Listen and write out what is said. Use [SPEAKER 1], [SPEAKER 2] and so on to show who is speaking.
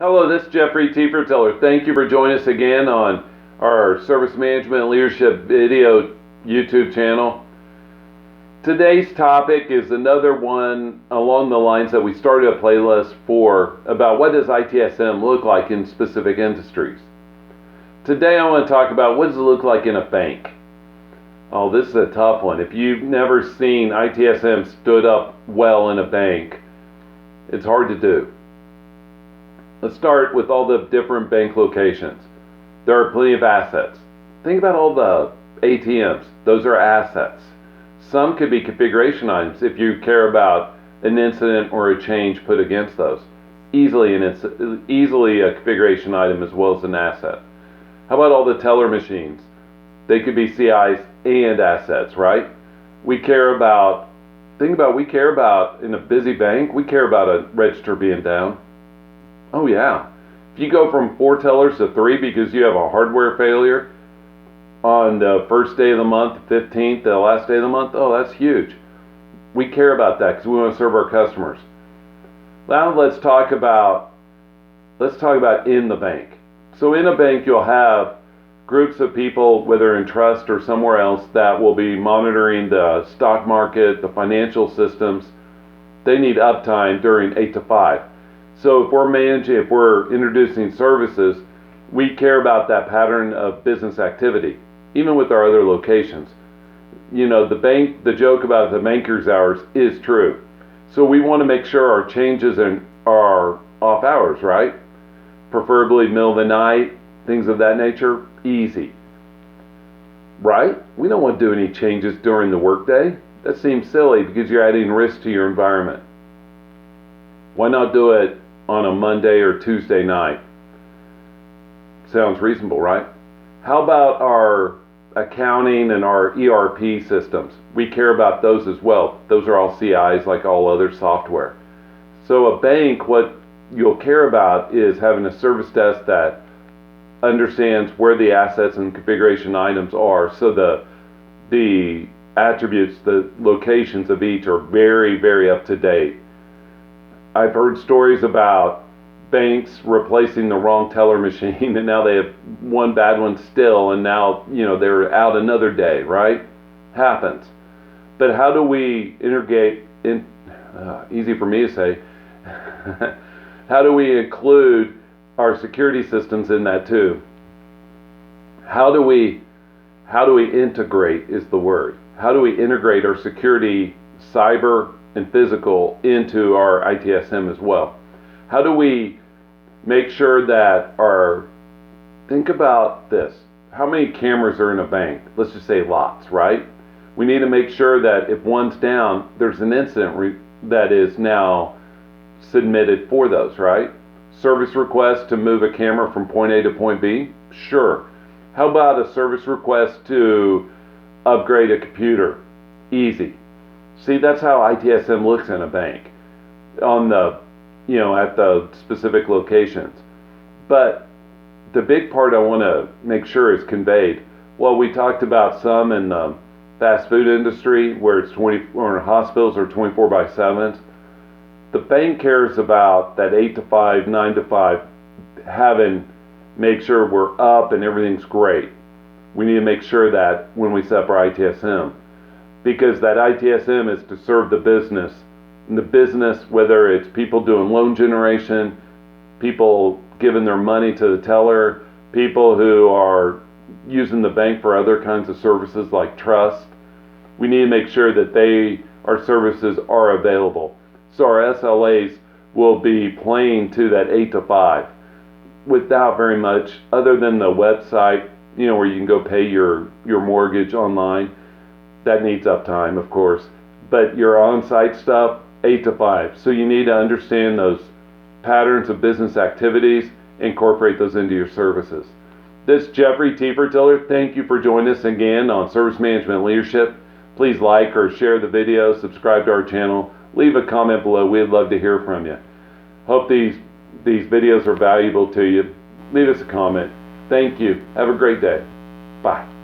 [SPEAKER 1] Hello, this is Jeffrey T. Fertiller. Thank you for joining us again on our Service Management and Leadership video YouTube channel. Today's topic is another one along the lines that we started a playlist for about what does ITSM look like in specific industries. Today I want to talk about what does it look like in a bank. Oh, this is a tough one. If you've never seen ITSM stood up well in a bank, it's hard to do. Let's start with all the different bank locations. There are plenty of assets. Think about all the ATMs. Those are assets. Some could be configuration items if you care about an incident or a change put against those. Easily a configuration item as well as an asset. How about all the teller machines? They could be CIs and assets, right? We care about in a busy bank, we care about a register being down. Oh yeah. If you go from 4 tellers to 3 because you have a hardware failure on the first day of the month, 15th, the last day of the month, oh, that's huge. We care about that because we want to serve our customers. Now let's talk about in the bank. So in a bank you'll have groups of people, whether in trust or somewhere else, that will be monitoring the stock market, the financial systems. They need uptime during 8 to 5. So if we're introducing services, we care about that pattern of business activity, even with our other locations. You know, the joke about the banker's hours is true. So we want to make sure our changes are off hours, right? Preferably middle of the night, things of that nature, easy. Right? We don't want to do any changes during the workday. That seems silly because you're adding risk to your environment. Why not do it on a Monday or Tuesday night? Sounds reasonable, right? How about our accounting and our ERP systems? We care about those as well. Those are all CIs like all other software. So a bank, what you'll care about is having a service desk that understands where the assets and configuration items are, so the attributes, the locations of each are very, very up to date. I've heard stories about banks replacing the wrong teller machine and now they have one bad one still, and now they're out another day, right? Happens. But how do we integrate in, easy for me to say, how do we include our security systems in that too? How do we integrate is the word. How do we integrate our security, cyber and physical, into our ITSM as well? How do we make sure that think about this. How many cameras are in a bank? Let's just say lots, right? We need to make sure that if one's down, there's an incident that is now submitted for those, right? Service request to move a camera from point A to point B? Sure. How about a service request to upgrade a computer? Easy. See, that's how ITSM looks in a bank on at the specific locations. But the big part I want to make sure is conveyed. Well, we talked about some in the fast food industry where or hospitals are 24/7. The bank cares about that 8 to 5, 9 to 5, make sure we're up and everything's great. We need to make sure that when we set up our ITSM, because that ITSM is to serve the business. And the business, whether it's people doing loan generation, people giving their money to the teller, people who are using the bank for other kinds of services like trust, we need to make sure that our services are available. So our SLAs will be playing to that 8 to 5 without very much other than the website, where you can go pay your mortgage online. That needs uptime, of course. But your on-site stuff, 8 to 5. So you need to understand those patterns of business activities, incorporate those into your services. This is Jeffrey T. Fertiller. Thank you for joining us again on Service Management Leadership. Please like or share the video, subscribe to our channel, leave a comment below. We'd love to hear from you. Hope these videos are valuable to you. Leave us a comment. Thank you. Have a great day. Bye.